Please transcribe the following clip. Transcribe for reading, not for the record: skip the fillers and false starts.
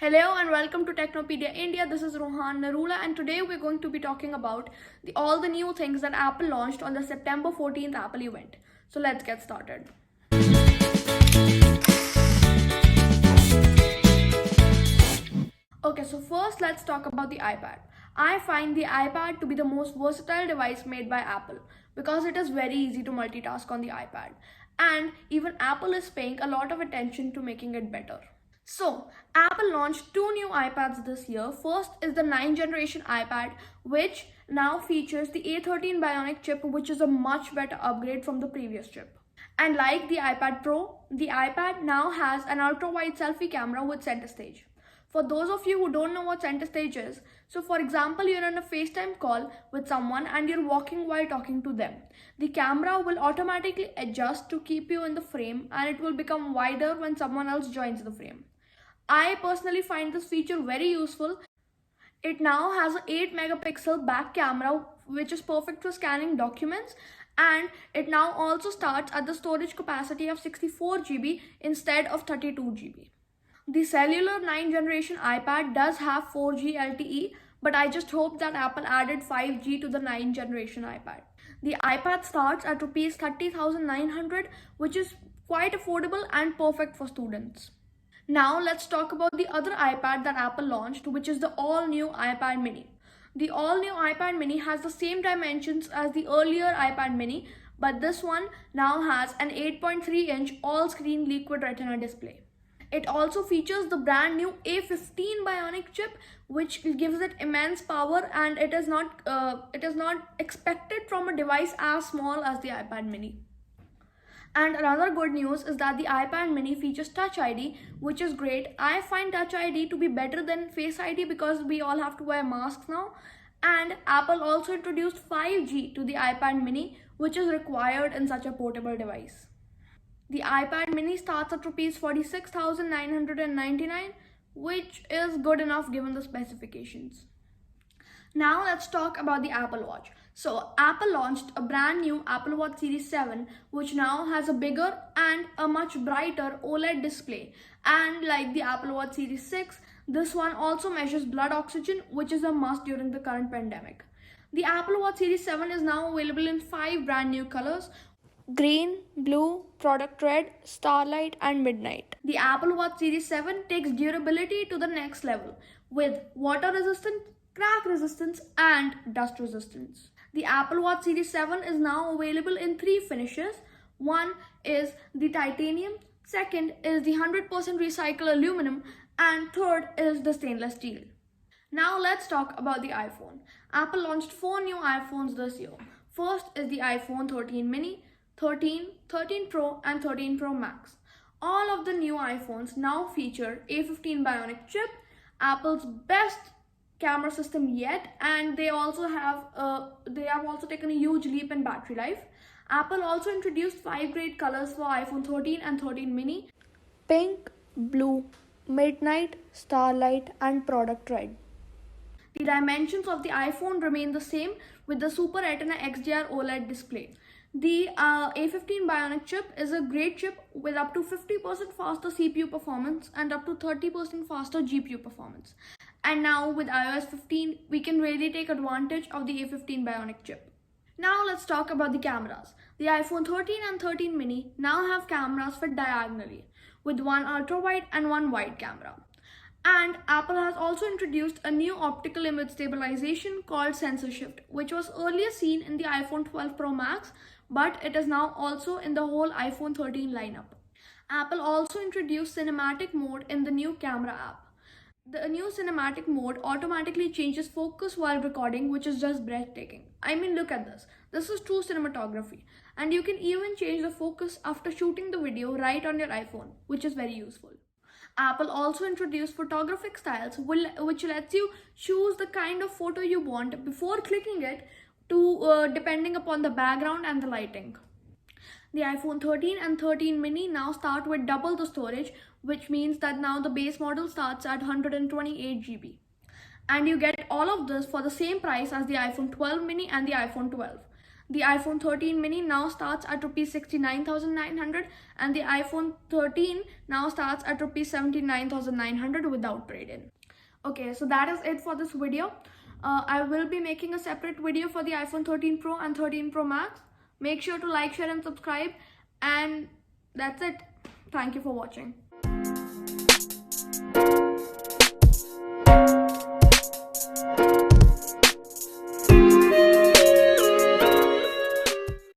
Hello and welcome to Technopedia India. This is Rohan Narula and today we're going to be talking about all the new things that Apple launched on the September 14th Apple event. So let's get started. Okay, so first let's talk about the iPad. I find the iPad to be the most versatile device made by Apple because it is very easy to multitask on the iPad. And even Apple is paying a lot of attention to making it better. So, Apple launched two new iPads this year. First is the 9th generation iPad, which now features the A13 Bionic chip, which is a much better upgrade from the previous chip. And like the iPad Pro, the iPad now has an ultra-wide selfie camera with center stage. For those of you who don't know what center stage is, so for example, you're on a FaceTime call with someone and you're walking while talking to them. The camera will automatically adjust to keep you in the frame and it will become wider when someone else joins the frame. I personally find this feature very useful. It now has an 8 megapixel back camera which is perfect for scanning documents, and it now also starts at the storage capacity of 64 GB instead of 32 GB. The cellular 9th generation iPad does have 4G LTE, but I just hope that Apple added 5G to the 9th generation iPad. The iPad starts at Rs 30,900, which is quite affordable and perfect for students. Now let's talk about the other iPad that Apple launched, which is the all-new iPad mini. The all-new iPad mini has the same dimensions as the earlier iPad mini, but this one now has an 8.3-inch all-screen Liquid Retina display. It also features the brand new A15 Bionic chip, which gives it immense power, and it is not expected from a device as small as the iPad mini. And another good news is that the iPad mini features Touch ID, which is great. I find Touch ID to be better than Face ID because we all have to wear masks now. And Apple also introduced 5G to the iPad mini, which is required in such a portable device. The iPad mini starts at Rs 46,999, which is good enough given the specifications. Now let's talk about the Apple Watch. So Apple launched a brand new Apple Watch Series 7, which now has a bigger and a much brighter OLED display. And like the Apple Watch Series 6, this one also measures blood oxygen, which is a must during the current pandemic. The Apple Watch Series 7 is now available in 5 brand new colors: green, blue, product red, starlight, and midnight. The Apple Watch Series 7 takes durability to the next level with water resistant, crack resistance, and dust resistance. The Apple Watch Series 7 is now available in 3 finishes. One is the titanium, second is the 100% recycled aluminum, and third is the stainless steel. Now let's talk about the iPhone. Apple launched 4 new iPhones this year. First is the iPhone 13 mini, 13, 13 Pro, and 13 Pro Max. All of the new iPhones now feature A15 Bionic chip, Apple's best camera system yet, and they have also taken a huge leap in battery life. Apple also introduced 5 great colors for iPhone 13 and 13 mini: pink, blue, midnight, starlight, and product red. The dimensions of the iPhone remain the same with the Super Retina XDR OLED display. The A15 Bionic chip is a great chip with up to 50% faster CPU performance and up to 30% faster GPU performance. And now with iOS 15, we can really take advantage of the A15 Bionic chip. Now let's talk about the cameras. The iPhone 13 and 13 mini now have cameras fit diagonally with one ultra-wide and one wide camera. And Apple has also introduced a new optical image stabilization called Sensor Shift, which was earlier seen in the iPhone 12 Pro Max, but it is now also in the whole iPhone 13 lineup. Apple also introduced cinematic mode in the new camera app. The new cinematic mode automatically changes focus while recording, which is just breathtaking. I mean, look at this. This is true cinematography. And you can even change the focus after shooting the video right on your iPhone, which is very useful. Apple also introduced photographic styles, which lets you choose the kind of photo you want before clicking it depending upon the background and the lighting. The iPhone 13 and 13 mini now start with double the storage, which means that now the base model starts at 128 GB. And you get all of this for the same price as the iPhone 12 mini and the iPhone 12. The iPhone 13 mini now starts at rupees 69,900 and the iPhone 13 now starts at rupees 79,900 without trade-in. Okay, so that is it for this video. I will be making a separate video for the iPhone 13 Pro and 13 Pro Max. Make sure to like, share and subscribe, and that's it. Thank you for watching.